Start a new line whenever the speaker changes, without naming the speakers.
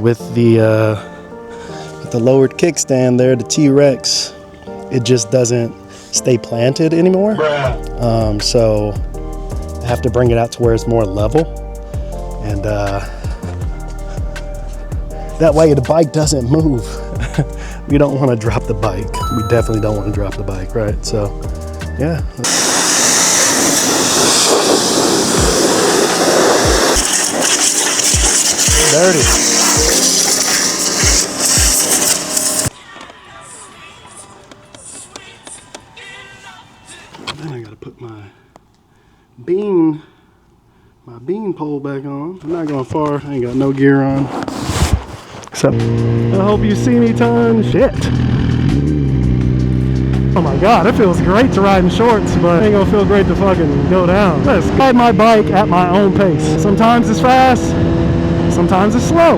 with the lowered kickstand there, the T-Rex, it just doesn't stay planted anymore. So I have to bring it out to where it's more level, and that way the bike doesn't move. We don't want to drop the bike. We definitely don't want to drop the bike, right? So yeah. Dirty. Then I gotta put my bean pole back on. I'm not going far. I ain't got no gear on. So I hope you see me ton. Shit. Oh my god, it feels great to ride in shorts, but it ain't gonna feel great to fucking go down. Let's ride my bike at my own pace. Sometimes it's fast, sometimes it's slow.